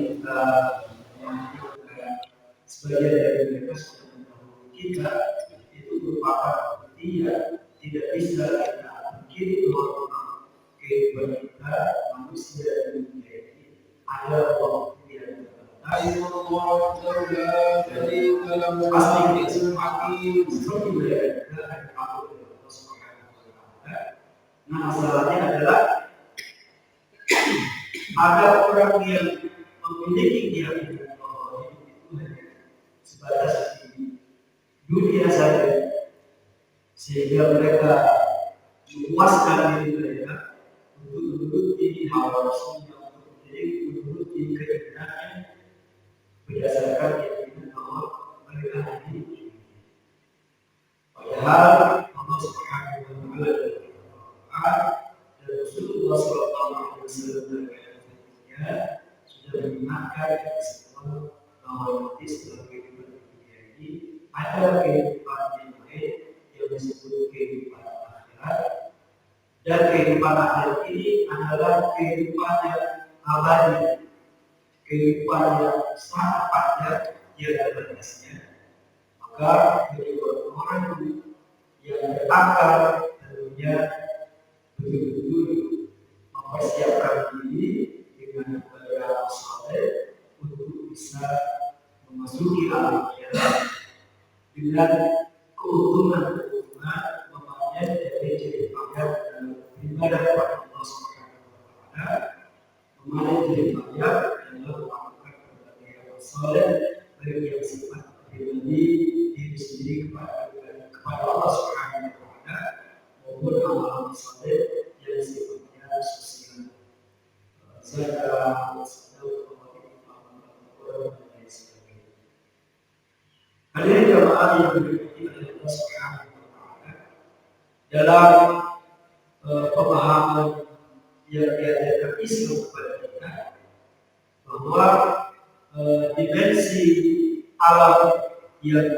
kita menunjukkan sebagian dari mereka sudah mendahului kita, itu merupakan bukti yang tidak bisa kita mungkin bahwa kehidupan kita manusia di dunia ini ada waktu yang pasti seperti mereka akan takut kepada Allah Subhanahu wa Ta'ala. Nah, masalahnya adalah ada orang yang memiliki keyakinan bahwa itu hanya sebatas di dunia saja, sehingga mereka memuaskan diri mereka untuk menuruti hawa nafsunya, untuk menuruti keinginannya berdasarkan keyakinan bahwa mereka hanya di dunia. Padahal Allah Subhanahu wa Ta'ala dan Rasulullah Sallallahu Alaihi Wasallam sudah mengingatkan semua bahwa nanti setelah kehidupan dunia ini ada kehidupan yang lain yang disebut kehidupan akhirat, dan kehidupan akhirat ini adalah kehidupan yang abadi, kehidupan yang sangat panjang yang batasnya. Maka bagi orang yang berakal tentunya betul-betul mempersiapkan diri dengan ibadah saleh untuk bisa memasuki alam kiamat dengan keuntungan memangnya dari jadi payah dalam beribadah kepada Allah Subhanahu wa Ta'ala, memangnya jadi payah dalam melakukan berbagai amal saleh baik yang sifat pribadi diri sendiri kepada Allah Subhanahu wa Ta'ala maupun amal saleh yang sifatnya sosial, zakat, hadirin jamaah yang diberkati oleh Allah Subhanahu wa Ta'ala, dalam pemahaman yang diajarkan Islam kepada kita bahwa dimensi alam yang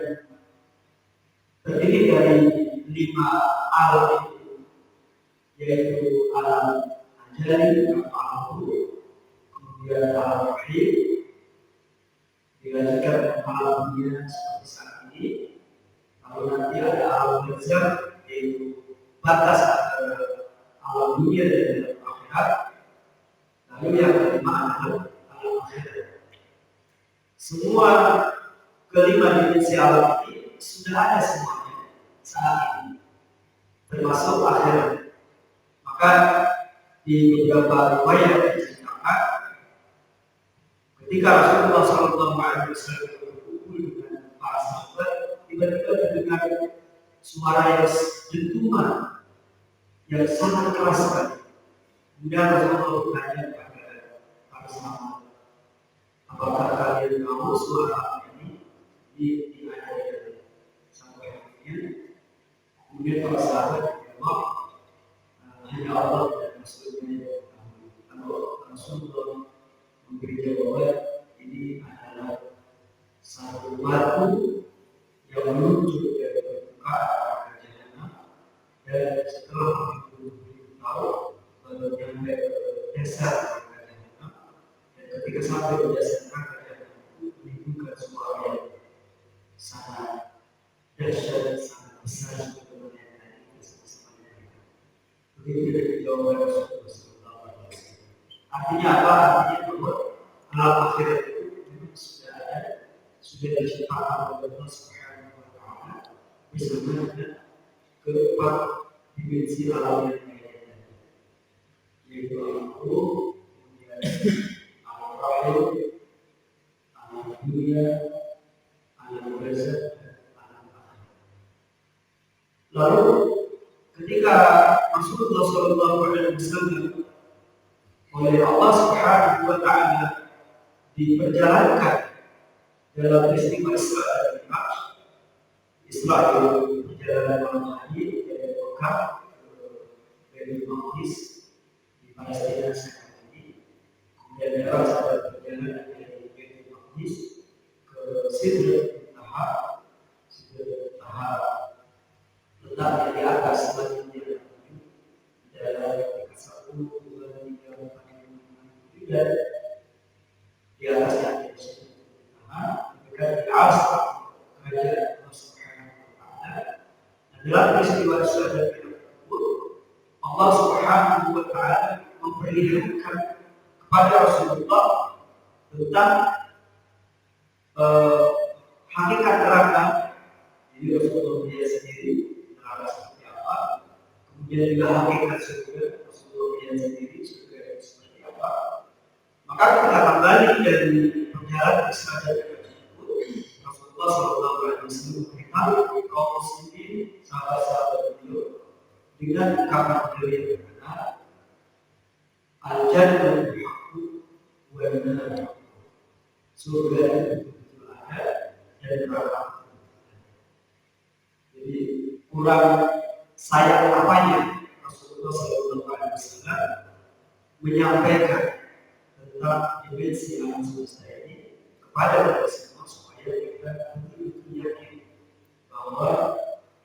terdiri dari 5 alam itu, yaitu alam ajali atau alam ruh, kemudian alam rahim, dilanjutkan alam dunia seperti saat ini, lalu nanti ada alam barzakh yaitu batas antara alam dunia dan alam akhirat, lalu yang kelima adalah alam akhirat. Semua kelima dimensi alam ini sudah ada semuanya saat ini, termasuk akhirat. Maka di beberapa riwayat diceritakan ketika Rasulullah SAW berkumpul dengan para sahabat, tiba-tiba terdengar suara yang dentuman yang sangat keras sekali. Kemudian Rasulullah bertanya kepada para sahabat, apakah kalian tahu suara ini dianiaya sampai akhirnya? Kemudian para sahabat menjawab, hanya Allah dan Rasulnya yang tahu. Kalau Rasulullah memberi jawaban, ini adalah satu batu yang meluncur dari permukaan neraka jahanam, dan setelah itu tahu baru sampai dasar neraka jahanam, dan ketika sampai di dasar neraka jahanam itu menimbulkan suara yang sangat dahsyat, sangat besar sebagaimana yang tadi kita sama-sama lihat. Begitu jawaban Rasulullah SAW. Artinya apa? Artinya bahwa alam akhirat itu memang sudah ada, sudah diciptakan oleh Allah Subhanahu wa Ta'ala bersama dengan keempat dimensi alam yang lainnya, yaitu alam ruh, kemudian alam rahim, alam dunia, alam barzakh, dan alam akhirat. Lalu ketika Rasulullah SAW oleh Allah Subhanahu wa Ta'ala diperjalankan dalam peristiwa Isra dan Mi'raj. Isra itu perjalanan malam hari dari Mekah ke Baitul Maqdis di Palestina sekarang ini. Kemudian Mi'raj adalah perjalanan dari Baitul Maqdis ke Sidratul Muntaha. Sidratul Muntaha letaknya di atas langit yang tujuh, dalam tingkat 1, 2, 3, 4, 5, 6, 7, dan di Allah Subhanahu wa Ta'ala memperlihatkan kepada Rasulullah tentang hakikat neraka. Jadi Rasulullah dia sendiri neraka seperti apa, kemudian juga hakikat surga Rasulullah dia sendiri surga seperti apa. Maka kita kembali dari perjalanan Isra dan Mi'raj tersebut, Rasulullah SAW memberitahu kaum muslimin sahabat-sahabat beliau dengan kabar beliau yang benar, al-jannah haqqun wa an-nar, surga itu betul ada dan neraka. Jadi kurang sayang apanya Rasulullah SAW menyampaikan tentang dimensi alam semesta ini kepada kita semua supaya kita betul-betul yakin bahwa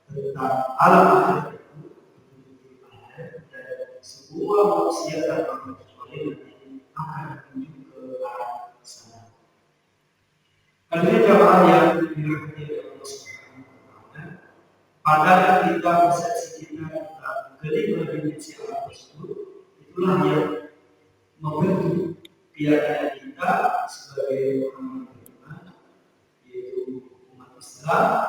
tentang alam akhirat itu betul-betul ada dan semua manusia tanpa kecuali nanti akan menuju ke arah sana. Karena jamaah yang dirahmati oleh Allah Subhanahu wa Ta'ala, pandangan kita, persepsi kita tentang kelima dimensi alam tersebut itulah yang membentuk keyakinan kita sebagai orang beriman, yaitu umat Islam,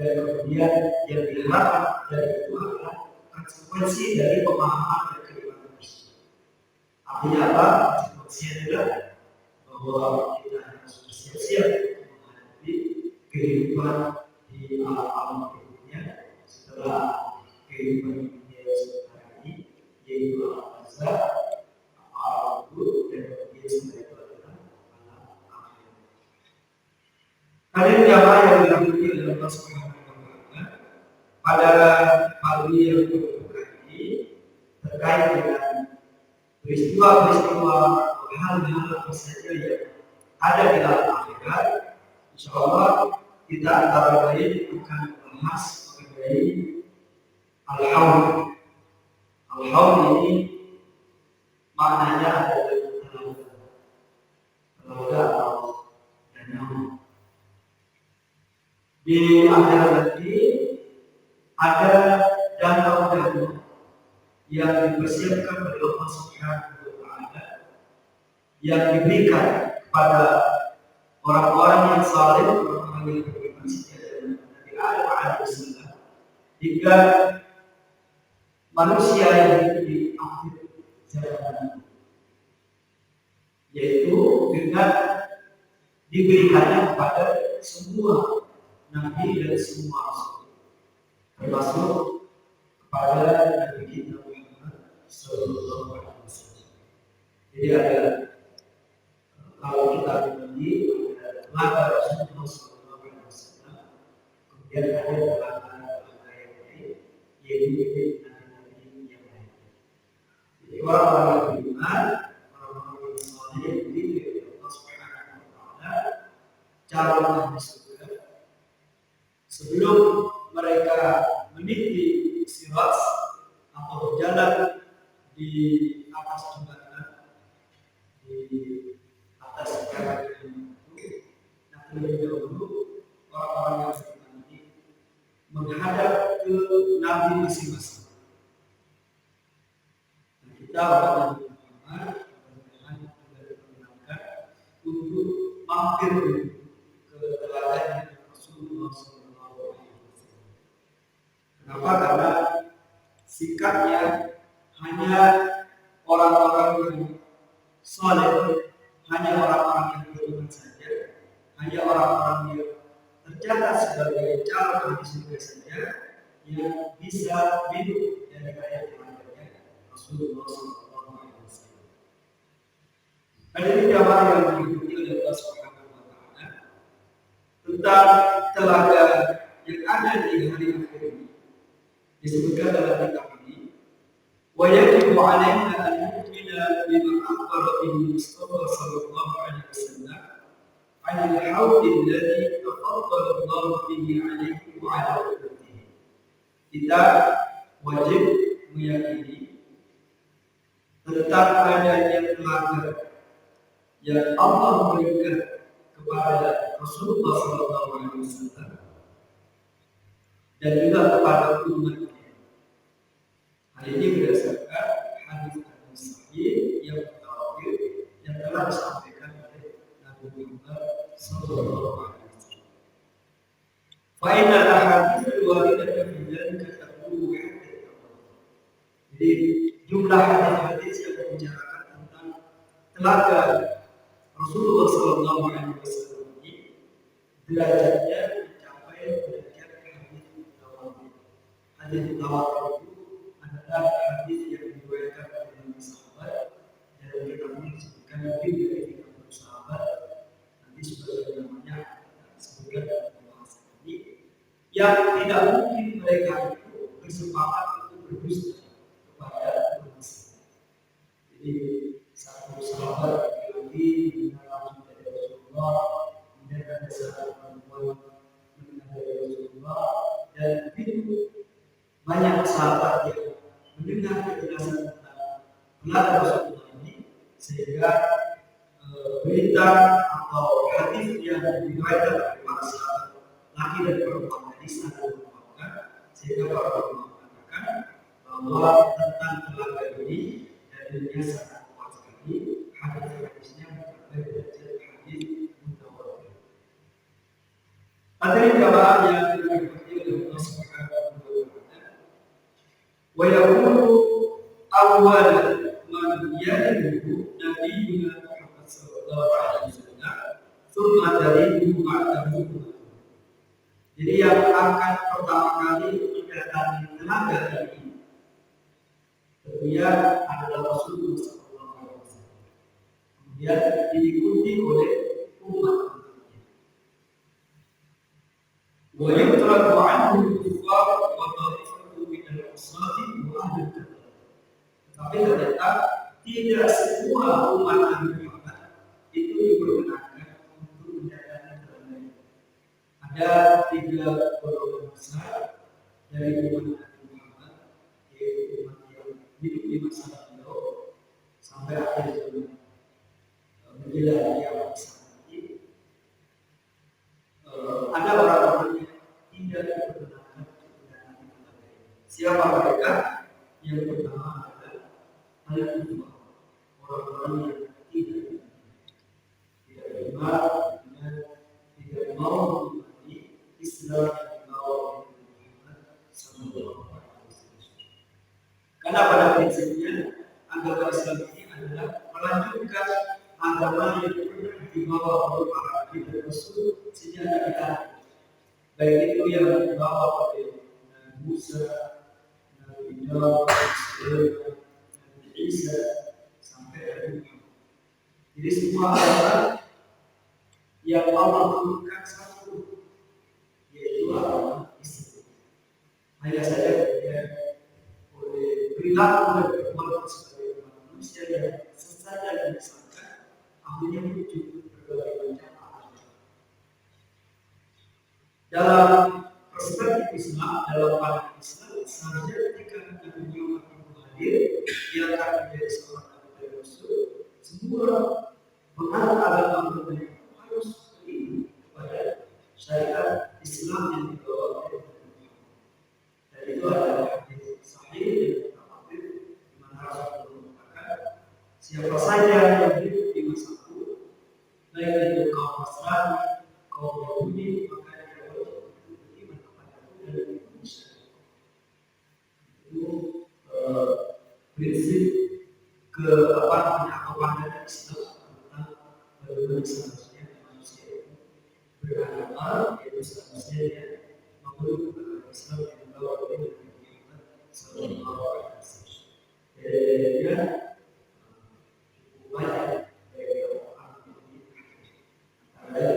dan kemudian yang diharapkan dari itu adalah konsekuensi dari pemahaman dan keimanan tersebut. Artinya apa? Konsekuensinya adalah bahwa kita harus bersiap-siap untuk menghadapi kehidupan di alam berikutnya setelah kehidupan dunia sementara ini, yaitu alam barzakh, alam kubur, dan kemudian setelah itu adalah alam akhirat. Hadirin jamaah yang dirahmati oleh Allah Subhanahu wa Ta'ala, pada pagi yang berbahagia ini terkait dengan peristiwa-peristiwa hal-hal apa saja yang ada di alam akhirat, insyaallah kita antara lain akan membahas mengenai al-haud. Al-haud ini maknanya adalah telaga atau danau. Di akhirat nanti ada danau-danau yang dipersiapkan oleh Allah Subhanahu wa Ta'ala yang diberikan kepada orang-orang yang saleh, orang-orang yang beriman sejalan Nabi Adam alaihissalam, hingga manusia yang hidup di akhir zaman, yaitu dengan diberikannya kepada semua nabi dan semua rasul, termasuk kepada Nabi kita Muhammad Sallallahu Alaihi Wasallam. Jadi ada, kalau kita berbagi, ada telaga Rasulullah Sallallahu Alaihi Wasallam, kemudian ada telaga yang lain, yaitu nabi-nabi yang lain. Jadi orang-orang yang beriman, orang-orang yang saleh yang diberi oleh Allah Subhanahu wa Ta'ala calon ahli surga, sebelum mereka meniti sirat atau berjalan di atas jembatan, di atas jalan itu, nah terlebih dahulu orang-orang yang beriman ini menghadap ke nabi masing-masing. Nah, kita orang yang beriman mudah-mudahan juga diperkenankan untuk mampir ke telaga Rasulullah Sallallahu Alaihi Wasallam. Kenapa? Karena sikapnya hanya orang-orang yang saleh, hanya orang-orang yang beriman saja, hanya orang-orang yang tercatat sebagai calon ahli surga saja yang bisa minum dari air telaga Rasulullah Sallallahu Alaihi Wasallam. Hadirin jamaah yang diikuti oleh Allah Subhanahu wa Ta'ala, tentang telaga yang ada di hari akhir ini disebutkan dalam kitab ini, wa yajibu 'alaina an nu'mina bima akhbara bihi Mustafa sallallahu alaihi wasallam 'an al-haud alladhi tafaddala Allah bihi 'alaihi wa 'ala ummatihi. Kita wajib meyakini tentang adanya telaga yang Allah berikan kepada Rasulullah sallallahu alaihi wasallam dan juga kepada umatnya. Hal ini berdasarkan hadis sahih yang mutawatir yang telah disampaikan oleh Nabi Muhammad sallallahu alaihi wasallam. Fa inna al-ahadits al-waridah fi dzalika taqulu hadits. Jadi jumlah hadis-hadis yang membicarakan tentang telaga Rasulullah sallallahu alaihi wasallam ini derajatnya mencapai derajat hadis mutawatir. Hadis mutawatir itu adalah hadis yang diriwayatkan oleh sahabat dan kita disebutkan lebih dari 30 sahabat. Nanti sebagai namanya sebutkan dalam pembahasan ini yang tidak mungkin mereka itu bersepakat untuk berdusta kepada manusia. Jadi satu sahabat lagi mengenal dari Rasulullah, kemudian ada sahabat perempuan mengenal dari Rasulullah, dan begitu banyak sahabat yang mendengar penjelasan tentang telaga Rasulullah ini, sehingga berita atau hadis yang diriwayatkan oleh para sahabat laki dan perempuan tadi sangat menguatkan, sehingga para ulama mengatakan bahwa tentang telaga ini dalilnya sangat kuat sekali, hadis-hadisnya mencapai derajat hadis mutawatir. Hadirin jamaah yang dirahmati oleh Allah Subhanahu wa taala. Wa yaqulu awwal man yad'u nabiyuna Muhammad sallallahu alaihi wasallam thumma dalilu ba'dahu. Jadi yang akan pertama kali mendatangi telaga ini tentunya adalah Rasulullah sallallahu alaihi wasallam. Kemudian diikuti oleh umat-umatnya. Wa yutraku anhu al-kuffar wa ta'ifatu min al-usati wa ahli al-kitab. Tetapi ternyata tidak semua umat Nabi Muhammad itu diperkenankan untuk mendatangi telaga ini. Ada 3 golongan besar dari umat Nabi Muhammad, yaitu umat yang hidup di masa beliau sampai akhir zaman menjelang kiamat nanti. Ada orang-orang yang tidak diperkenankan untuk mendatangi telaga ini. Siapa mereka? Yang pertama adalah al-kufar, orang-orang yang tidak beriman dan tidak mau mengimani Islam yang dibawa oleh Muhammad sallallahu alaihi wasallam. Karena pada prinsipnya agama Islam ini adalah melanjutkan agama yang pernah dibawa oleh para nabi dan rasul sejak dari Adam. Baik itu yang dibawa oleh Nabi Musa, Nabi Daud, Nabi Isa sampai Nabi Muhammad. Jadi semua agama yang Allah turunkan satu, yaitu agama Islam. Hanya saja kemudian oleh perilaku dan perbuatan sebagai manusia yang sesat dan disesatkan, akhirnya muncul berbagai macam agama. Dalam perspektif Islam, dalam pandangan Islam, seharusnya ketika Nabi Muhammad itu hadir, dia akan menjadi seorang nabi dan rasul. Semua penganut agama berbeda harus beriman kepada syariat Islam yang dibawa oleh Nabi Muhammad. Dan itu adalah hadis sahih yang mutawatir di mana Rasulullah mengatakan, siapa saja yang hidup di masaku, baik itu kaum Nasrani, kaum Yahudi, maka dia wajib untuk beriman kepadaku dan mengikuti syariat. Itu prinsip kepandangan Islam tentang bagaimana seharusnya manusia itu beragama, yaitu seharusnya dia memeluk agama Islam yang dibawa oleh Nabi Muhammad sallallahu alaihi wasallam. Dia cukup banyak dari orang yang antara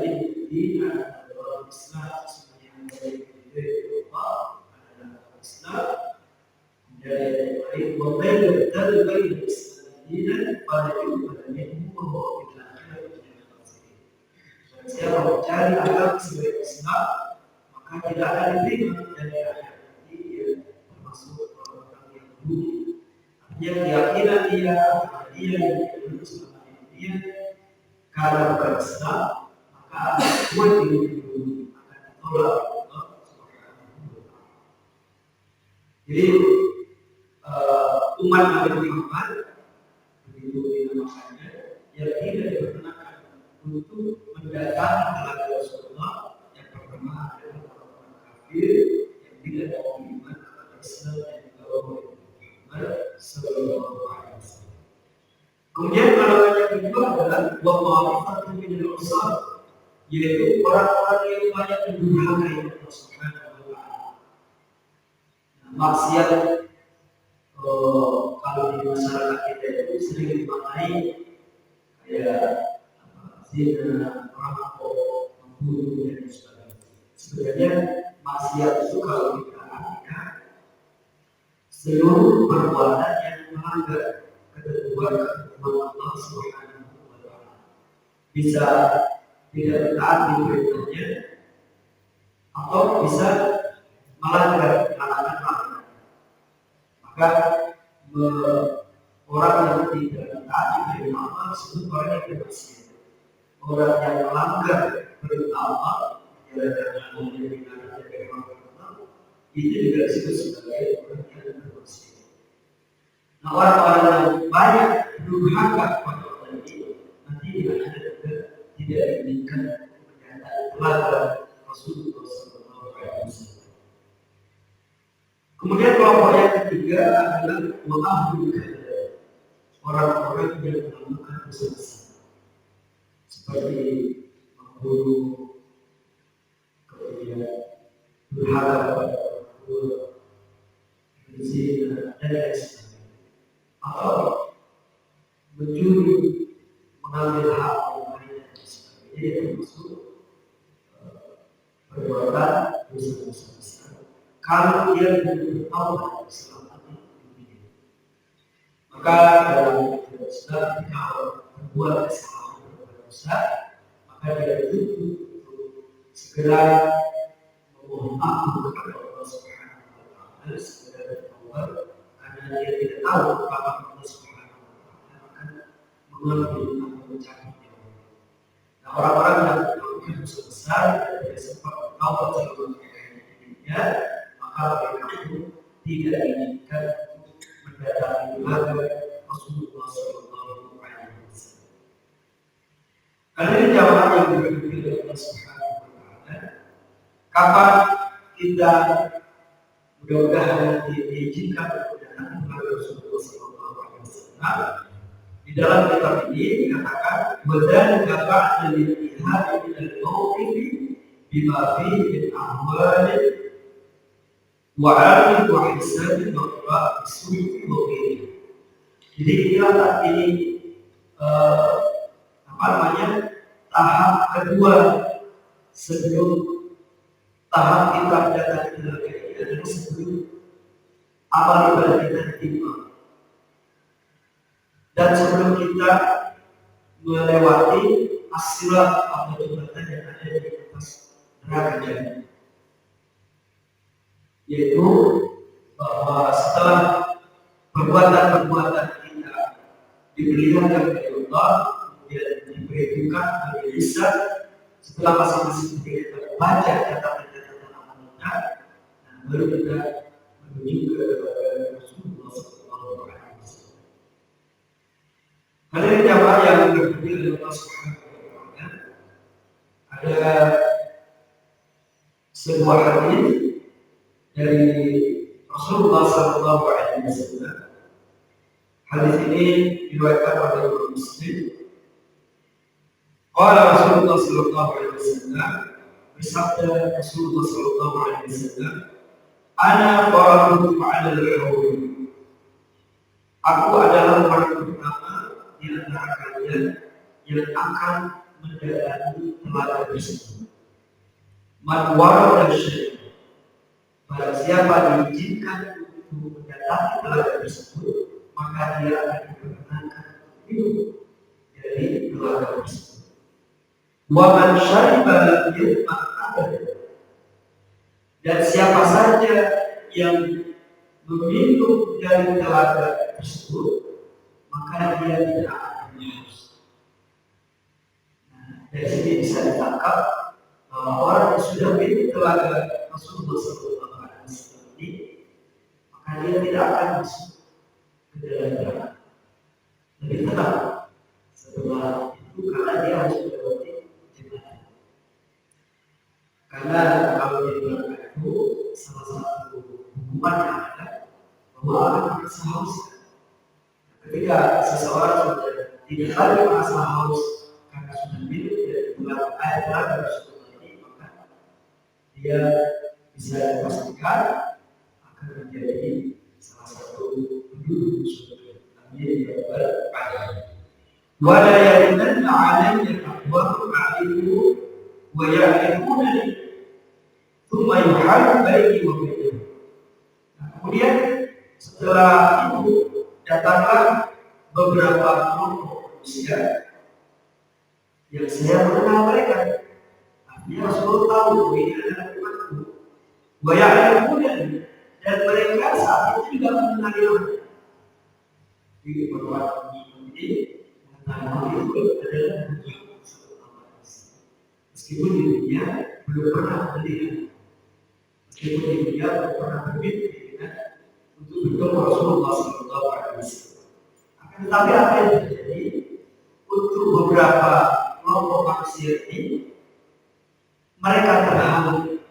dina adalah Islam sebenarnya dari Eropa adalah Islam, dari lain memilih dari Islam dina pada itu pada minum bahwa kita siapa mencari agama sebagai Islam, maka tidak akan diterima dari akhirat nanti dia termasuk orang-orang yang Yahudi. Artinya keyakinan dia yang dulu selama dia karena bukan Islam, maka buat diri dulu akan ditolak Allah Subhanahu wa taala. Jadi umat Nabi Muhammad begitu dinamakannya yang tidak diperkenakan untuk mendatangi telaga Rasulullah. Yang pertama adalah orang-orang kafir yang tidak mau beriman kepada Islam dan juga Muhammad Sallallahu Alaihi Wasallam. Kemudian golongan yang kedua adalah waqa'ifatun minal usar, yaitu orang-orang yang banyak mendurhakai Allah Subhanahu wa Ta'ala. Maksiat kalau di masyarakat kita itu sering dimaknai kayak zina, merampok, membunuh dan sebagainya. Sebenarnya maksiat itu kalau kita artikan seluruh perbuatan yang melanggar ketentuan Allah Subhanahu wa Ta'ala. Bisa tidak taat di perintahnya atau bisa melanggar larangan-larangan. Maka orang yang tidak taat di perintah Allah disebut orang yang bermaksiat. Orang yang melanggar perintah Allah itu juga disebut sebagai orang yang bermaksiat. Nah, orang-orang yang banyak durhaka kepada Allah ini nanti tidak diinginkan mendatangi telaga Rasulullah SAW. Kemudian kelompok yang ketiga adalah wa'ahlul kabair, orang-orang yang melakukan dosa besar seperti membunuh, kemudian durhaka kepada orang tua, berzina dan lain sebagainya, atau mencuri, mengambil hak orang lain dan sebagainya. Ini termasuk perbuatan dosa-dosa besar. Kalau dia belum tahu selama ini, maka dalam Islam ketika berbuat kesalahan berbuat dosa, maka dia dituntut untuk segera memohon ampun kepada Allah Subhanahu wa Ta'ala, segera bertaubat, karena dia tidak tahu kapan Allah Subhanahu wa Ta'ala akan mengambil atau mencabut nyawa. Nah, orang-orang yang melakukan dosa besar dan tidak sempat bertaubat selama hidupnya, maka mereka itu tidak diinginkan untuk mendatangi telaga Rasulullah Sallallahu Alaihi Wasallam. Karena ini jamaah yang diberkati oleh Allah Subhanahu wa Ta'ala, kapan kita mudah-mudahan diizinkan mendatangi telaga Rasulullah Sallallahu Alaihi Wasallam. Di dalam kitab ini dikatakan badan ba'da al-intihai min al-mawqif bima fihi min ahwal wa'amil wa hisab wa su'i wa ghairu. Jadi inilah ini tahap kedua sebelum tahap kita datang ke telaga ini adalah sebelum amal ibadah kita diterima. Dan sebelum kita melewati as-sirat atau jembatan yang ada di atas neraka jahanam, yaitu bahwa setelah perbuatan-perbuatan kita diperlihatkan oleh Allah, kemudian diperhitungkan oleh lisan, setelah masing-masing kita membaca catatan-catatan amalnya, dan baru kita menuju ke Rasulullah SAW. Kalian jamaah yang berpikir oleh Allah Subhanahu wa Ta'ala, ada sebuah hadis dari Rasulullah Sallallahu Alaihi Wasallam. Hadis ini diriwayatkan oleh Imam Muslim. Qala Rasulullah Sallallahu Alaihi Wasallam, bersabda Rasulullah Sallallahu Alaihi Wasallam, "Ana faradukum 'ala al-hawd." Aku adalah orang pertama di antara kalian yang akan mendatangi telaga tersebut. Man warada syai'an, barang siapa diizinkan untuk mendatangi telaga tersebut, maka dia akan diperkenankan minum dari telaga tersebut. Wa man syariba lam yatma abada, dan siapa saja yang meminum dari telaga tersebut, maka dia tidak akan haus. Nah, dari sini bisa ditangkap bahwa orang yang sudah minum telaga Rasulullah SAW ini, maka dia tidak akan haus. ke dalam neraka. Lebih tenang setelah itu karena dia harus melewati jembatan. Karena kalau di neraka itu salah satu hukuman yang ada bahwa akan merasa haus. Ketika seseorang sudah tidak lagi merasa haus karena sudah minum dari bulan air neraka tersebut lagi, maka dia bisa dipastikan akan menjadi salah satu penduduk surga. Amin ya rabbal alamin. Wala yarinanna alayya aqwamu a'rifu wa ya'rifuna thumma yuhalu baini wa bainahum. Kemudian setelah itu datanglah beberapa kelompok manusia yang saya mengenal mereka. Artinya Rasulullah tahu bahwa ini adalah umatku. Wa ya'rifuna, dan mereka saat itu juga mengenali aku. Jadi beberapa ini mengetahui itu adalah Muhammad SAW. Meskipun di dunia belum pernah melihat, meskipun di dunia belum pernah bermimpi untuk bertemu Rasulullah SAW. Tetapi apa yang terjadi untuk beberapa kelompok manusia ini, mereka terhalang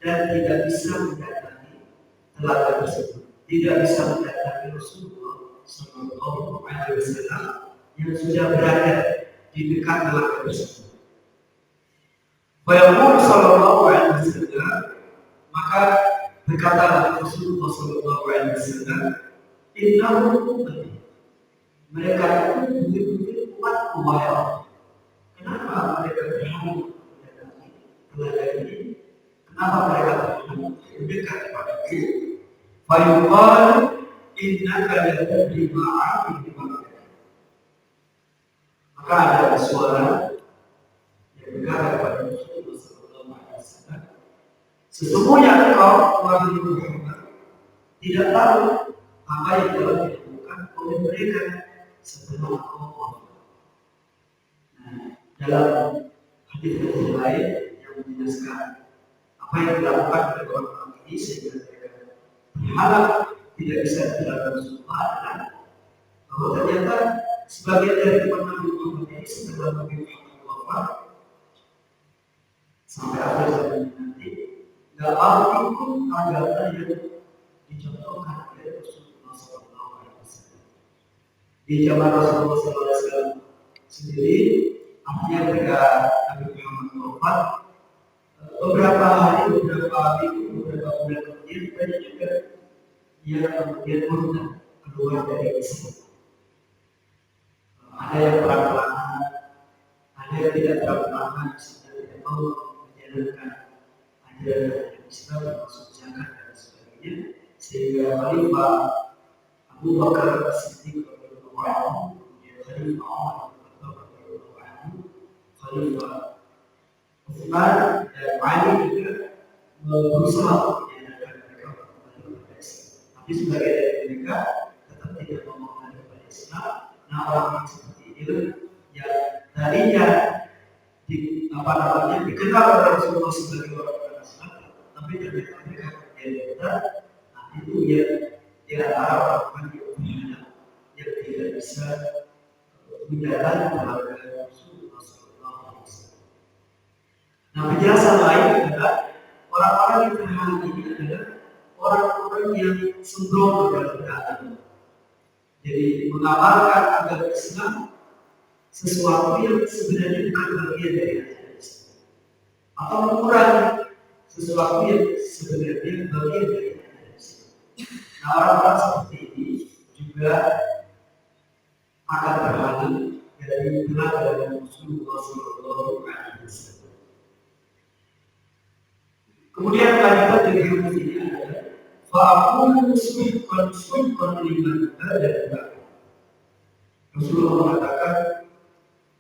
dan tidak bisa mendatangi telaga tersebut, tidak bisa mendatangi Rasulullah SAW yang sudah berada di dekat telaga tersebut. Bayangkan Sallallahu Alaihi Wasallam, maka berkatalah Rasulullah SAW, Innahu ummati, mereka itu betul-betul umatku, wahai Allah. Kenapa mereka berhalang mendatangi telaga ini? Kenapa mereka berhalang mendekat kepadaku? Fayuqal innaka la tadri ma 'amil ba'dak. Maka ada suara yang berkata kepada Rasulullah SAW, sesungguhnya engkau wahai Muhammad tidak tahu apa yang telah dilakukan oleh mereka setelah engkau wafat. Nah, dalam hadis-hadis lain yang menjelaskan apa yang dilakukan oleh orang-orang ini sehingga mereka berharap tidak bisa dilakukan Rasulullah adalah bahwa ternyata sebagian dari umat Nabi Muhammad ini setelah Nabi Muhammad wafat sampai akhir zaman nanti nggak mau ikut agama yang dicontohkan oleh Rasulullah SAW. Di zaman Rasulullah SAW sendiri, artinya ketika Nabi Muhammad wafat, beberapa hari, beberapa minggu, beberapa bulan kemudian banyak juga yang kemudian murtad keluar dari Islam. Ada yang perang-perangan, ada yang tidak perang-perangan, tidak mau menjalankan ajaran Islam termasuk zakat dan sebagainya, sehingga Khalifah Abu Bakar As-Siddiq radhiyallahu anhu, kemudian Khalifah Umar radhiyallahu anhu, Khalifah Utsman dan Ali juga berusaha menjalankan mereka kembali kepada Islam. Tapi sebagai dari mereka tetap tidak mau kembali kepada Islam. Nah, orang seperti ini yang tadinya dikenal oleh Rasulullah sebagai orang Islam, tapi ternyata mereka berbeda. Nah, itu di antara orang yang tidak bisa menjalani keluarga Rasulullah SAW. Nah, penjelasan lain adalah orang-orang yang terhalang ini adalah orang-orang yang sembrono dalam beragama. Jadi mengamalkan agama Islam sesuatu yang sebenarnya bukan bagian dari agama Islam, atau mengurangi sesuatu yang sebenarnya bagian dari agama Islam. Nah, orang-orang seperti ini juga akan terhalang dari teladan Rasulullah SAW. Kemudian kalimat dari hadis ini adalah fa'aqulu suhqan liman ada. Rasulullah mengatakan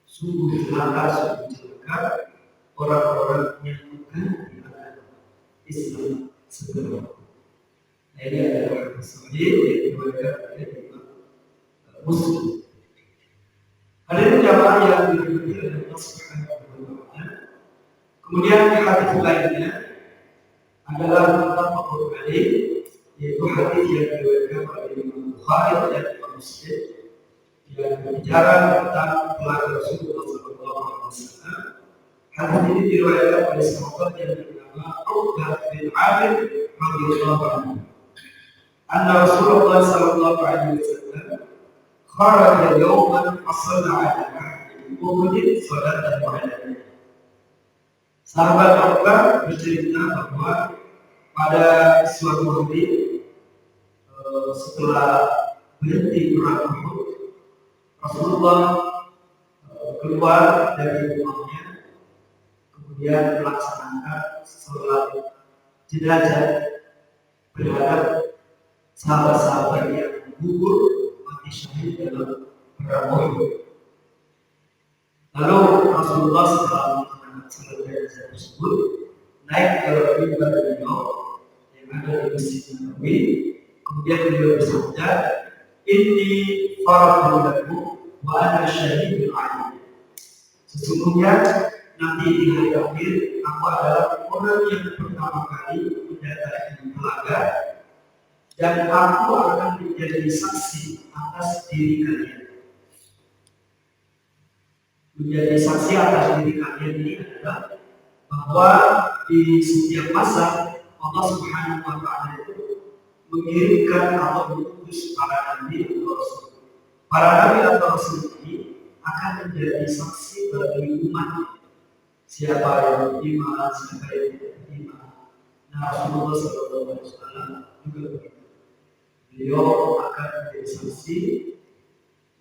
sungguh celaka orang-orang yang mengganti agama Islam sebelum. Nah, ini adalah hadis sahih yang diriwayatkan oleh Imam Muslim. Ada jamaah yang diikuti oleh Allah Subhanahu wa Ta'ala. Kemudian hadis lainnya adalah muttafaqun alaih, yaitu hadis yang diriwayatkan oleh Imam Bukhari dan Imam Muslim yang berbicara tentang teladan Rasulullah SAW. Hadis ini diriwayatkan oleh sahabat yang bernama Uqbah bin Amir radhiyallahu anhu. Anna Rasulullah sallallahu alaihi wasallam kharaja yawman fasalla ala ahli Uhud salatan wahidatan. Sahabat Uqbah bercerita bahwa pada suatu hari setelah berhenti perang Uhud, Rasulullah keluar dari rumahnya, kemudian melaksanakan sholat jenazah berhadap sahabat-sahabat yang gugur mati syahid dalam perang Uhud. Lalu Rasulullah setelah melaksanakan sholat jenazah tersebut naik ke mimbar beliau yang ada di Masjid Nabawi. Kemudian beliau bersabda, "Inni faradun lakum wa ana syahidul alim." Sesungguhnya nanti di hari akhir aku adalah orang yang pertama kali mendatangi telaga dan aku akan menjadi saksi atas diri kalian. Menjadi saksi atas diri kalian ini adalah bahwa di setiap masa Allah Subhanahu wa Ta'ala itu mengirimkan atau mengutus para nabi atau rasul. Para nabi atau rasul ini akan menjadi saksi bagi umat, siapa yang beriman, siapa yang tidak beriman. Nah, Rasulullah SAW juga begitu. Beliau akan menjadi saksi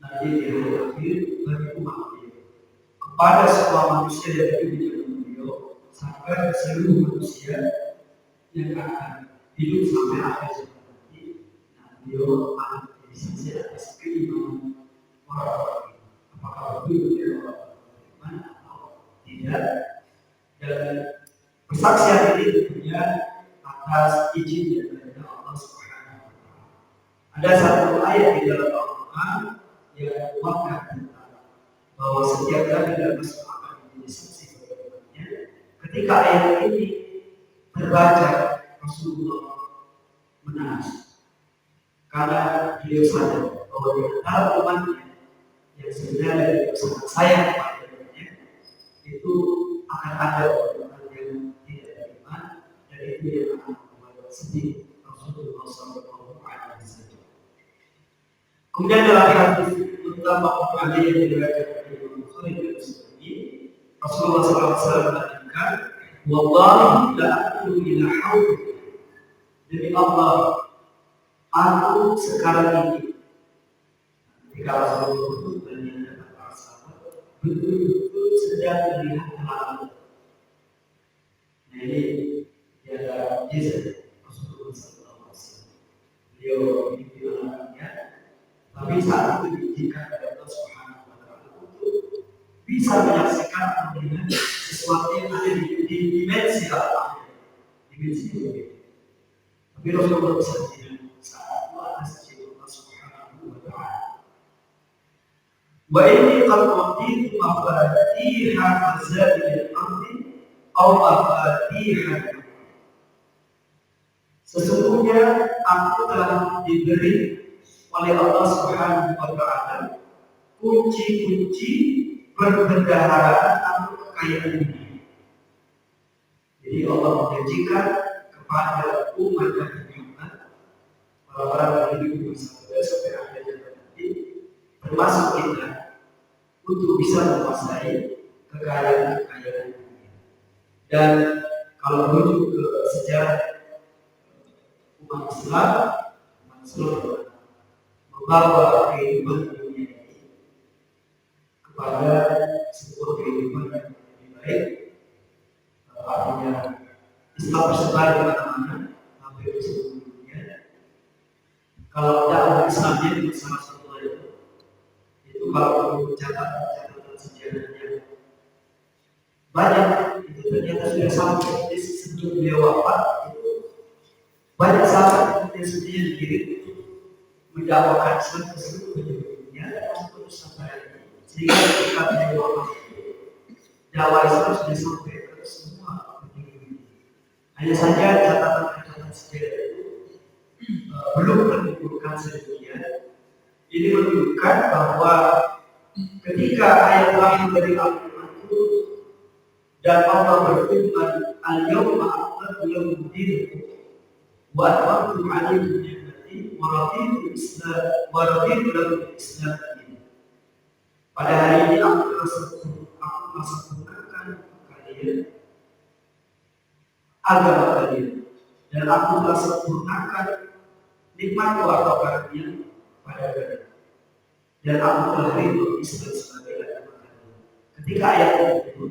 nanti di hari akhir bagi umat beliau kepada semua manusia yang hidup di zaman beliau sampai seluruh manusia yang akan hidup sampai akhir zaman. Beliau akan menjadi saksi atas keimanan orang-orang ini. Apakah betul beliau beriman atau tidak? Dan persaksian ini tentunya atas izin dari Allah Subhanahu wa Ta'ala. Ada satu ayat di dalam Al-Quran yang menguatkan tentang bahwa setiap nabi dan rasul akan menjadi saksi bagi umatnya. Ketika ayat ini terbaca, Rasulullah menangis. Karena beliau sadar bahwa di antara umatnya yang sebenarnya beliau sangat sayang kepadanya itu akan ada orang yang tidak beriman dan itu yang akan membuat sedih Rasulullah SAW. Kemudian dalam hadis utama Bukhari yang diriwayatkan oleh Imam Bukhari dan Muslim ini, Rasulullah SAW mengatakan, "Wallahi la aqulu ila haud." Demi Allah, aku sekarang ini, ketika Rasulullah itu dengan para sahabat betul-betul sedang melihat telaga. Nah ini dia Yesus Rasulullah SAW. Beliau hidup di alamnya, tapi saat itu diizinkan oleh Allah Subhanahu wa Ta'ala untuk bisa menyaksikan atau melihat sesuatu yang ada di dimensi alam, dimensi itu. Tapi Rasulullah bisa melihat saat itu atas izin Allah Subhanahu wa Ta'ala. Wa inni qad utitu mafatiha khaza'il ardi aw mafatiha. Sesungguhnya aku telah diberi oleh Allah Subhanahu wa Ta'ala kunci-kunci perbendaharaan atau kekayaan dunia. Jadi Allah menjanjikan kepada umat Nabi Muhammad, orang-orang yang hidup bersama sampai akhir zaman nanti, termasuk kita, untuk bisa menguasai kekayaan-kekayaan dunia. Dan kalau merujuk ke sejarah umat Islam membawa kehidupan dunia ini kepada sebuah kehidupan yang lebih baik. Artinya Islam tersebar di mana-mana, hampir di seluruh dunia. Kalau dakwah Islamnya di salah satu itu kalau catatan sejarahnya banyak, itu ternyata sudah sampai sebelum beliau wafat. Banyak sahabat yang sebenarnya dikirim mendakwakan Islam ke seluruh dunia dan terus sampai hari ini. Sehingga ketika beliau wafat, dakwah Islam sudah sampai ke semua dunia. Hanya saja catatan sejarah itu belum terkumpulkan sedunia. Ini menunjukkan bahwa ketika ayat lahir dari Al-Quran itu dan Allah berfirman, al-yawma akmaltu lakum dinakum wa atmamtu alaykum ni'mati wa raditu lakum Islam dinan. Pada hari ini aku telah sempurnakan kalian agama kalian dan aku telah sempurnakan nikmatku atau karunia pada kalian dan aku telah ridho Islam sebagai agama kalian. Ketika ayat itu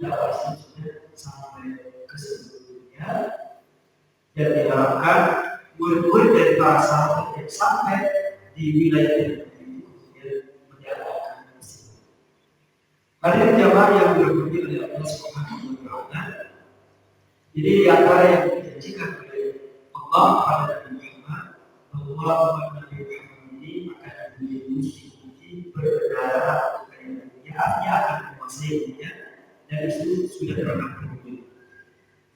dakwahnya sudah sampai ke seluruh dunia dan diharapkan murid-murid dari para sahabat yang sampai di wilayah itu kemudian menjalankan Islam. Hadirin jamaah yang dirahmati oleh Allah Subhanahu wa Ta'ala. Jadi di antara yang dijanjikan oleh Allah pada Nabi Muhammad bahwa umat Nabi Muhammad ini akan diberi musik-musik berdarah kekayaan dunia, artinya akan menguasai dunia dan itu sudah pernah terjadi.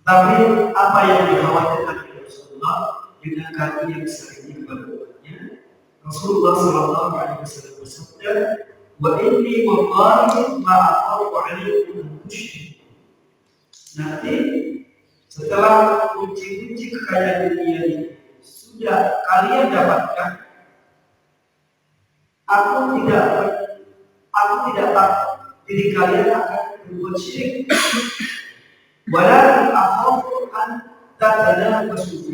Tapi apa yang dikhawatirkan oleh Rasulullah dengan kaki yang sering kepada umatnya, Rasulullah Sallallahu Alaihi Wasallam bersabda, wa inni wallahi ma aqalu alaikum musyrik. Nanti setelah kunci-kunci kekayaan dunia ini sudah kalian dapatkan, aku tidak takut diri kalian akan berbuat syirik. Walakin akhafu an tatanabasu.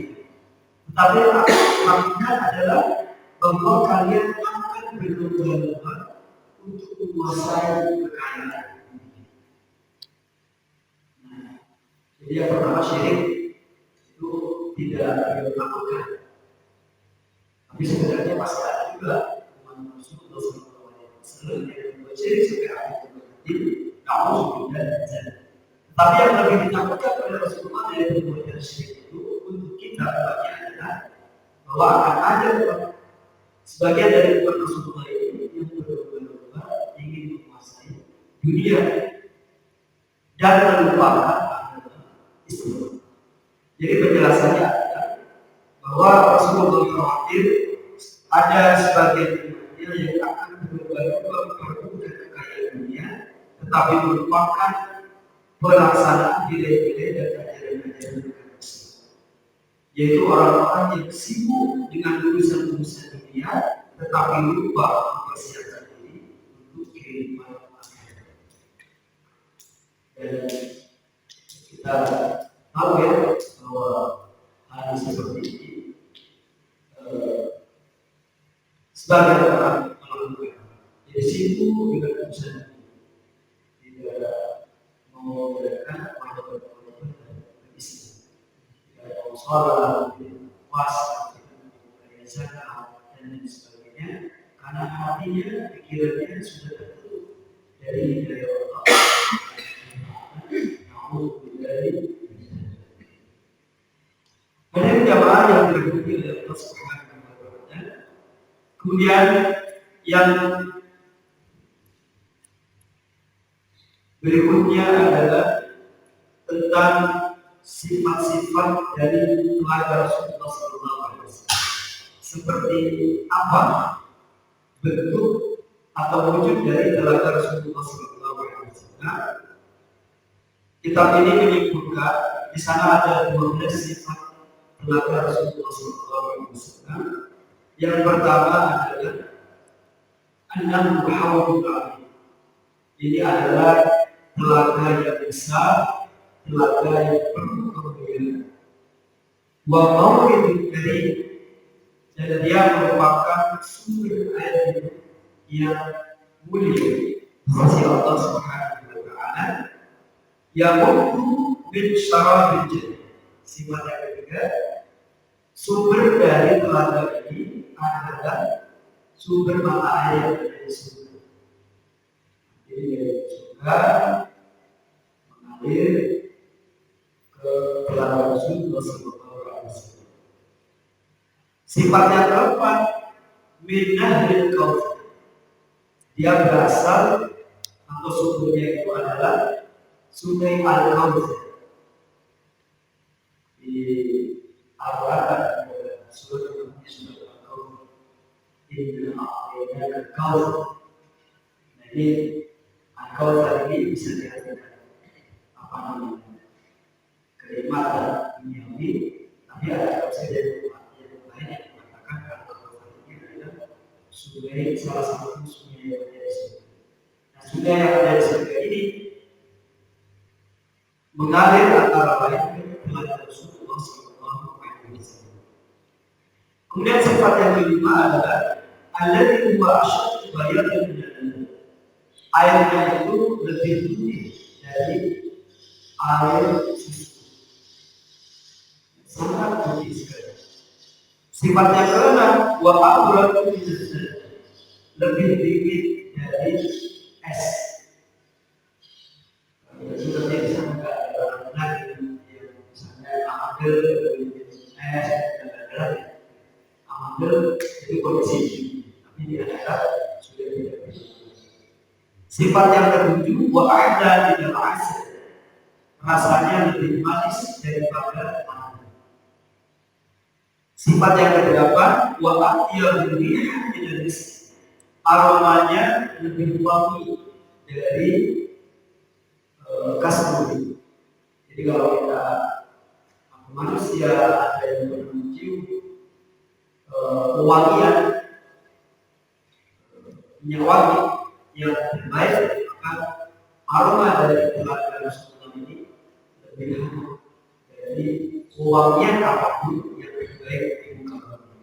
Tetapi yang aku takutkan adalah bahwa kalian akan berlomba-lomba untuk menguasai kekayaan. Jadi yang pertama syirik itu tidak dilakukan. Tapi sebenarnya masih ada juga umat Rasulullah SAW yang membuat syirik sampai akhir nanti kamu sudah dan. Tapi yang lebih ditakutkan oleh Rasulullah dari perbuatan syirik itu untuk kita bagian adalah bahwa akan ada sebagian dari umat Rasulullah ini yang berlomba-lomba ingin menguasai dunia dan melupakan Islam. Jadi penjelasannya adalah bahwa Rasulullah khawatir ada sebagian umatnya yang akan berlomba-lomba memperebutkan kekayaan dunia, tetapi melupakan pelaksanaan nilai-nilai dan ajaran-ajaran Islam. Yaitu orang-orang yang sibuk dengan urusan-urusan dunia, tetapi lupa mempersiapkan diri untuk kehidupan akhirat. Dan kita tahu ya bahwa hal seperti ini sebagian orang melakukan. Jadi sibuk dengan urusan tidak mau menggunakan pondok-pondok Islam, tidak mau sholat, puasa, membayar zakat dan lain sebagainya, karena hatinya, pikirannya sudah tertutup dari hidayah Allah. Ada jamaah yang berhubungan dengan Allah Subhanahu wa Ta'ala. Kemudian yang berikutnya adalah tentang sifat-sifat dari keluarga Rasulullah SAW. Seperti apa bentuk atau wujud dari keluarga Rasulullah SAW. Kitab ini menyimpulkan di sana ada 12 sifat keluarga Rasulullah SAW. Yang pertama adalah an-nahu hawdul alim. Ini adalah telaga yang besar, telaga yang penuh kemuliaan. Wa mauridul karim, dan dia merupakan sumber air yang mulia sisi Allah Subhanahu wa Ta'ala. Yang min syarabil jannah. Sifat yang ketiga, sumber dari telaga ini adalah sumber mata air dari surga. Jadi dari surga mengalir ke telaga Rasulullah SAW. Sifat yang keempat, min nahril kautsar. Dia berasal atau sumbernya itu adalah Sungai Al-Kautsar. Di Al-Quran surat Al-Kautsar Inna a'tainaka al-kautsar. Jadi al-kautsar ini bisa diartikan apa namanya? Kenikmatan duniawi, tapi ada opsi dari yang lain yang mengatakan al-kautsar ini adalah sungai, salah satu sungai yang ada di surga. Nah, sungai yang ada di surga ini mengalir antara lain dengan Rasulullah SAW. Kemudian sifat yang kelima adalah alladzi huwa asyaddu bayadan min an-nur. Airnya itu lebih putih dari air susu. Sangat putih sekali. Sifat yang keenam wa abradu min az-zait. Lebih dingin dari es. Seperti misalnya yang misalnya ambil es dan lain-lain. Ambil itu kondisi, tapi di akhirat sudah tidak bisa. Sifat yang ketujuh wa a'la min al-'asr. Rasanya lebih manis daripada madu. Sifat yang kedelapan wa atyabu rihan min al-misk. Aromanya lebih wangi dari kasturi. Jadi kalau kita manusia ada yang mencium pewangian minyak wangi yang baik, maka aroma dari telaga Rasulullah ini lebih hangat dari pewangian apapun yang lebih baik di muka bumi.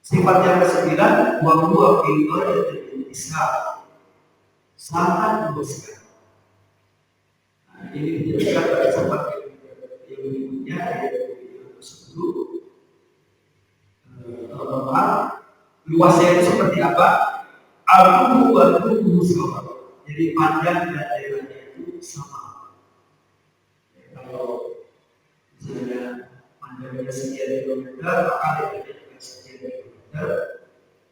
Sifat yang ke-9 wa huwa fi ghadatil islam, sangat membesar. Nah, ini dijelaskan pada sifat yang berikutnya, yaitu yang ke-10. Luasnya itu seperti apa? Al-Qudu wa al-Qudu sama. Jadi panjang dan lebarnya itu sama. Kalau misalnya panjangnya sekian kilometer, maka lebarnya juga sekian kilometer.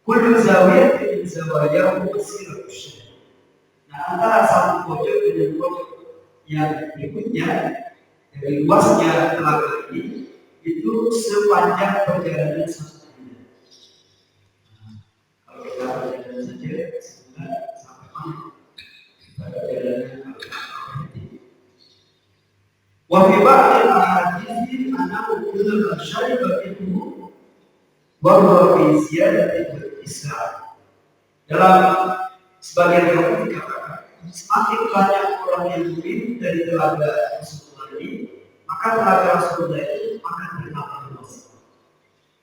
Kullu zawiyah min zawayah masiratu syahri. Nah, antara satu pojok dengan pojok yang berikutnya, dari luasnya telaga ini itu sepanjang perjalanan satu. Kalau kita berjalan saja sebulan sampai mana? Kita berjalan wa fi ba'dil ahadits annahu kullu syariba minhu wa huwa fi ziyadatil islam. Dalam sebagian hadis dikatakan semakin banyak orang yang minum dari telaga Rasulullah ini, maka telaga Rasulullah itu akan bertambah luas.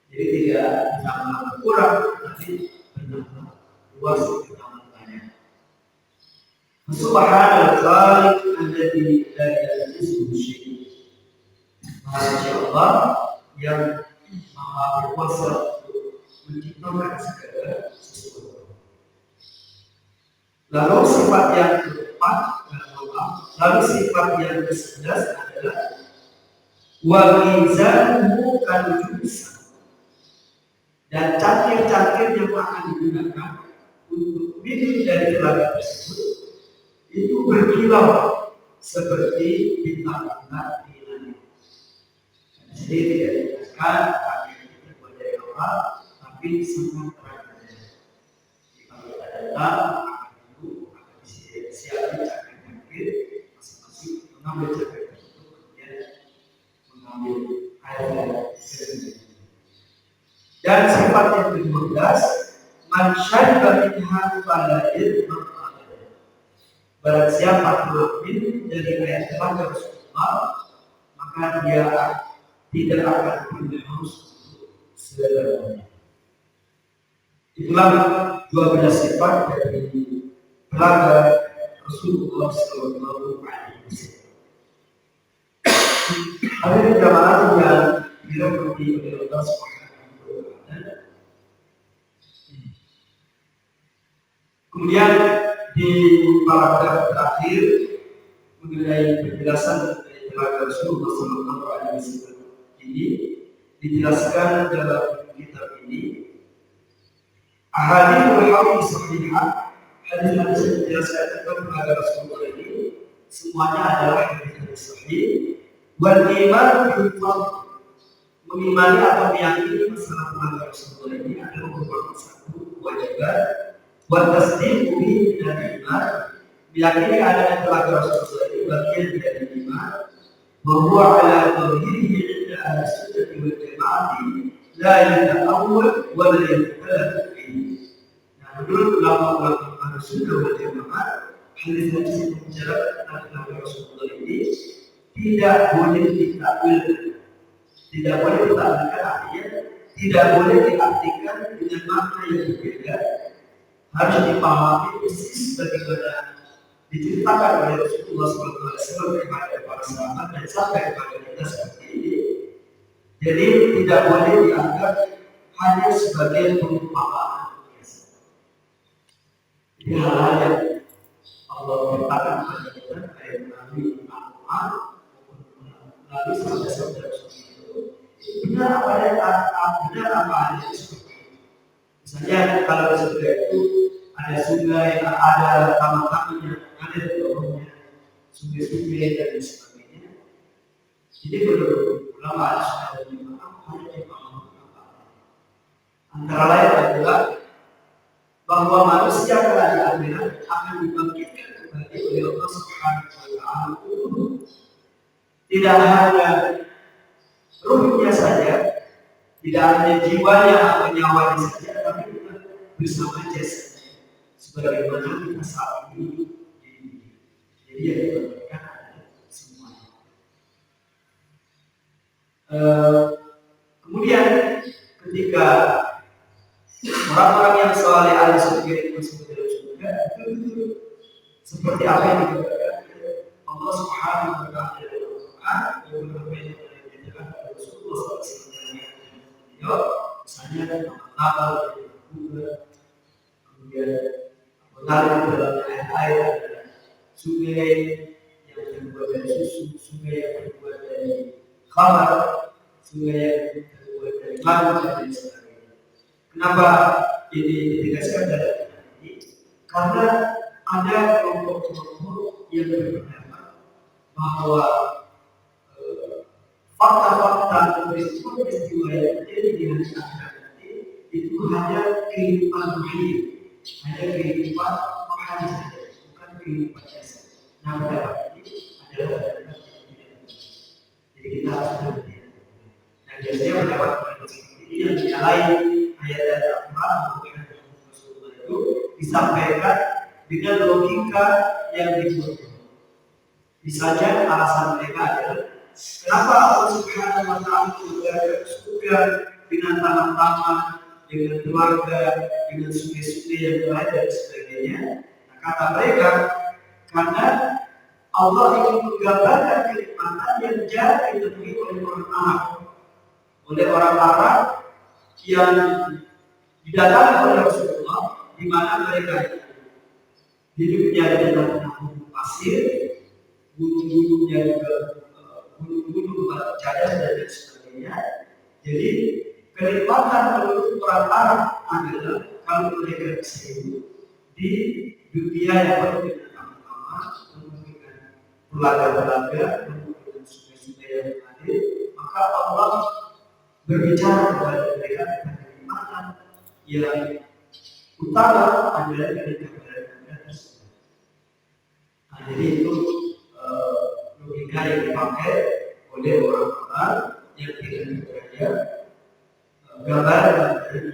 Jadi tidak bertambah berkurang, tapi bertambah luas, bertambah banyak. Subhanal khaliq alladzi la yahdisu syai'. Masya Allah yang maha berkuasa untuk menciptakan segala sesuatu. Lalu sifat yang keempat, lalu sifat yang ke-11 adalah wa mizanuhu kal-jusan. Dan cangkir-cangkir yang akan digunakan untuk minum dari telaga tersebut itu berkilau seperti bintang-bintang di langit. Jadi tidak dikatakan cangkir itu terbuat dari awal, tapi sangat terang. Kalau kita datang akan dulu akan disiapkan cangkir-cangkir masing-masing mengambil cangkir tersebut, kemudian mengambil air dari sini. Dan sifat yang ke-12, man syariba minha fala yadhma'u abadan. Barang siapa minum dari air telaga Rasulullah, maka dia tidak akan pernah haus selamanya. Itulah 12 sifat dari telaga Rasulullah SAW. Ada jamaah yang dirahmati oleh Allah Subhanahu wa Ta'ala. Kemudian di paragraf terakhir mengenai penjelasan dari telaga Rasulullah SAW ini dijelaskan dalam kitab ini. Ahadits al-hadis sahihah, hadis-hadis yang menjelaskan tentang telaga Rasulullah ini semuanya adalah hadis sahih. Wal iman bil fadl, mengimani atau meyakini masalah keluarga Rasulullah ini adalah merupakan satu kewajiban buat tasdim ubi dan iman. Meyakini adanya keluarga Rasulullah ini bagian dari iman. Bahwa ala tauhidhi inda ahli sunnah wal jamaah la yata'awwal wa la yata'allaq fihi. Nah, menurut ulama-ulama ahli sunnah wal jamaah, hadis-hadis yang membicarakan tentang keluarga Rasulullah ini tidak boleh ditakwilkan. Tidak boleh ditakwilkan artinya tidak boleh diartikan dengan makna yang berbeda. Harus dipahami persis bagaimana diceritakan oleh Rasulullah SAW kepada para sahabat dan sampai kepada kita seperti ini. Jadi tidak boleh dianggap hanya sebagai perumpamaan biasa. Ini hal-hal yang Allah beritakan kepada kita ayat Nabi Al-Quran Nabi sampai sabda Rasulullah. Benar apa adanya seperti itu. Misalnya kalau di surga itu ada sungai, ada taman-tamannya, ada bawahnya, sungai-sungai dan sebagainya. Jadi menurut ulama sudah hanya dipahami antara lain adalah bahwa manusia kelak di akhirat akan dibangkitkan kembali oleh Allah Subhanahu wa Ta'ala. Tidak hanya ruhnya saja, tidak hanya jiwanya atau nyawanya saja, tapi juga bersama jasad. Sebagaimana kita saat ini. Jadi yang dibangkitkan adalah semuanya. Kemudian ketika orang-orang yang saleh ahli surga itu masuk ke dalam surga, itu seperti apa yang dikatakan Allah Subhanahu wa Ta'ala dalam Al-Quran yang berbeda dengan Rasulullah SAW. Misalnya Natal, kemudian menarik dalam air adalah sungai yang terbuat dari susu, sungai yang terbuat dari khamar, sungai yang terbuat dari madu dan sebagainya. Kenapa ini ditegaskan dalam ini? Karena ada kelompok-kelompok yang berpendapat bahwa fakta-fakta dan peristiwa yang terjadi di hari akhirat nanti itu hanya kehidupan hidup, hanya kehidupan rohani saja, bukan kehidupan jasad. Nah, pendapat ini adalah pendapat yang tidak benar. Jadi kita harus berhati-hati. Nah, biasanya pendapat seperti ini yang menyalahi ayat dan Al-Quran Rasulullah itu disampaikan dengan logika yang dibuat. Misalnya alasan mereka adalah kenapa Allah Subhanahu wa Ta'ala menggambarkan surga dengan taman-taman, dengan keluarga, dengan sungai-sungai yang lain dan sebagainya. Nah, kata mereka, karena Allah ingin menggambarkan kenikmatan yang jarang ditemui oleh orang Arab, oleh orang Arab yang didatangi oleh Rasulullah, di mana mereka hidupnya di dalam pasir, gunung-gunungnya juga gunung-gunung batu cadas dan lain sebagainya. Jadi kenikmatan menurut orang Arab adalah kalau mereka bisa hidup di dunia yang penuh dengan taman-taman, penuh dengan telaga-telaga, penuh dengan sungai-sungai yang mengalir, maka Allah berbicara kepada mereka tentang kenikmatan yang utama adalah kenikmatan tersebut. Nah, jadi itu logika yang dipakai oleh orang-orang yang tidak dipercaya gambaran yang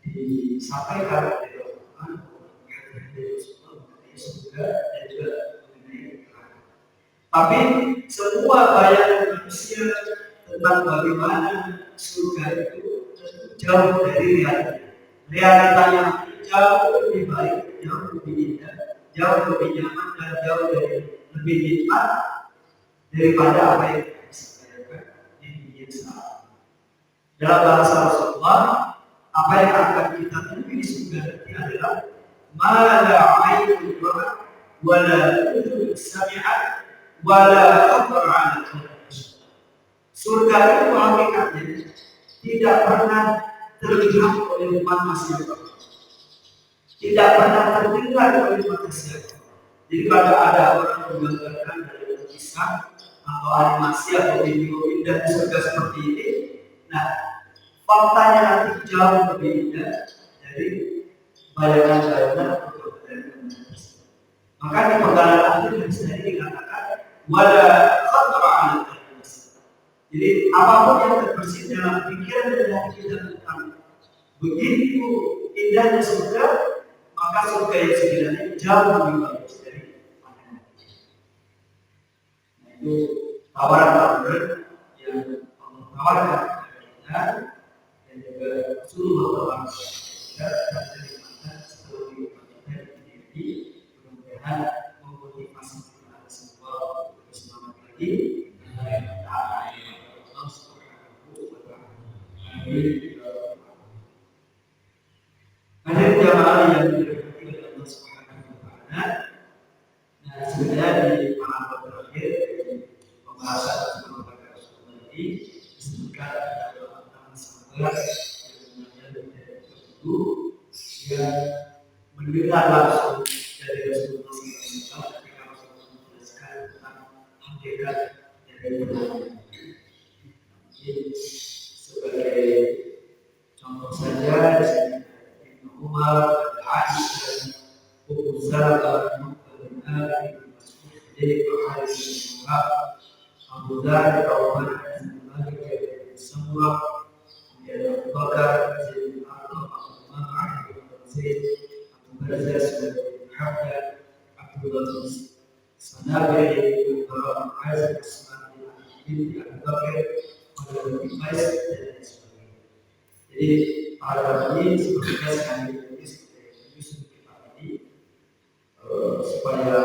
disampaikan oleh Al-Quran mengenai surga dan juga mengenai neraka. Tapi semua bayangan manusia tentang bagaimana surga itu jauh dari realita. Realita yang jauh lebih baik, jauh lebih indah, jauh lebih nyaman dan jauh lebih nikmat daripada apa yang kita bisa bayangkan di dunia saat ini. Dalam bahasa Rasulullah, apa yang akan kita temui di surga nanti adalah ma la 'ainun ra'at wa la udhun sami'at wa la khatar 'ala qalbi. Surga itu hakikatnya tidak pernah terlihat oleh mata siapapun, tidak pernah terdengar oleh mata siapapun. Jadi kalau ada orang menggambarkan dalam kisah atau animasi atau video indah di surga seperti ini. Nah, faktanya nanti jauh lebih indah dari bayangan-bayangan atau kebenaran. Maka di penggalan akhir hadis ini dikatakan wala khatara 'ala al-qalbi. Jadi apapun yang terbersit dalam pikiran dan hati kita tentang begitu indahnya surga, maka surga yang sebenarnya jauh lebih bagus dari pandangan kita. Nah, itu tawaran-tawaran yang Allah tawarkan kepada kita dan juga seluruh tawaran kita dan kenikmatan setelah kita di mudah-mudahan memotivasi kita semua untuk semangat lagi dan taat Allah Subhanahu wa Ta'ala. Amin. Hadirin jamaah yang dirahmati oleh Allah Subhanahu wa Ta'ala. Nah, sebenarnya di malam terakhir pembahasan tentang Rasulullah ini disebutkan dalam masalah yang namanya itu yang mendengar langsung dari Rasulullah SAW ketika Rasulullah menjelaskan tentang hakikat dari iman. Sebagai contoh saja di sini Umar, Aisyah, Abu Zar, Muhammad, jadi perhari Abu Dhar, Umar, Malik, semua kemudian Abu Bakar, Zaid bin Arqam, Abu Zaid, Abu Barzah, Suhaib bin Hamdan, Abdullah bin Sanabi, Abu Azib, Asma bin Abu Bakar, Abu Qais dan lain sebagainya. Jadi para ini sepertinya sekali lagi seperti kita tadi supaya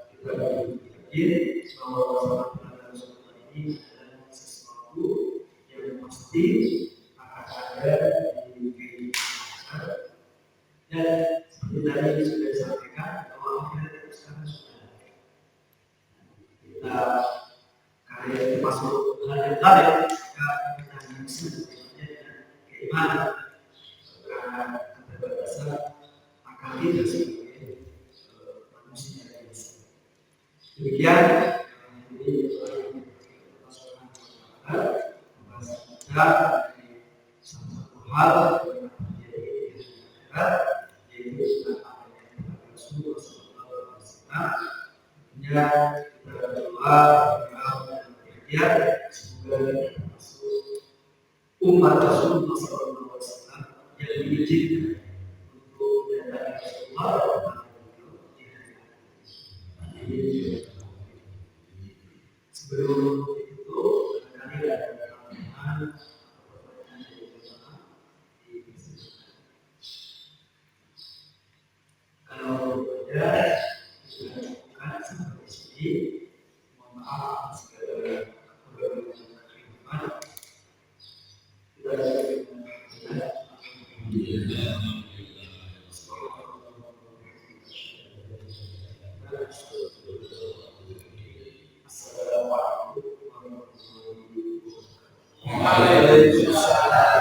kita yakin bahwa masalah Rasulullah ini adalah sesuatu yang pasti akan ada di kehidupan kita. Dan seperti tadi sudah disampaikan bahwa akhirat itu sekarang sudah ada. Kita karena itu masuk hal yang lain, maka kita bisa dengan keimanan. Terbatasan akal kita sebagai manusia biasa. Demikian ini Allah Subhanahu wa Ta'ala membahas kita dari salah satu hal yang terjadi di akhirat, yaitu tentang adanya Rasulullah SAW. Tentunya kita berdoa dan berikhtiar semoga kita termasuk umat Rasulullah SAW yang diizinkan untuk mendatangi Rasulullah di hari sebelum itu barangkali ada pertanyaan atau pertanyaan dari jemaah di persidangan. Kalau ada kita lakukan sampai sini. Mohon maaf segala kekurangan dan kekhilafan. Kita Assalamualaikum warahmatullahi wabarakatuh.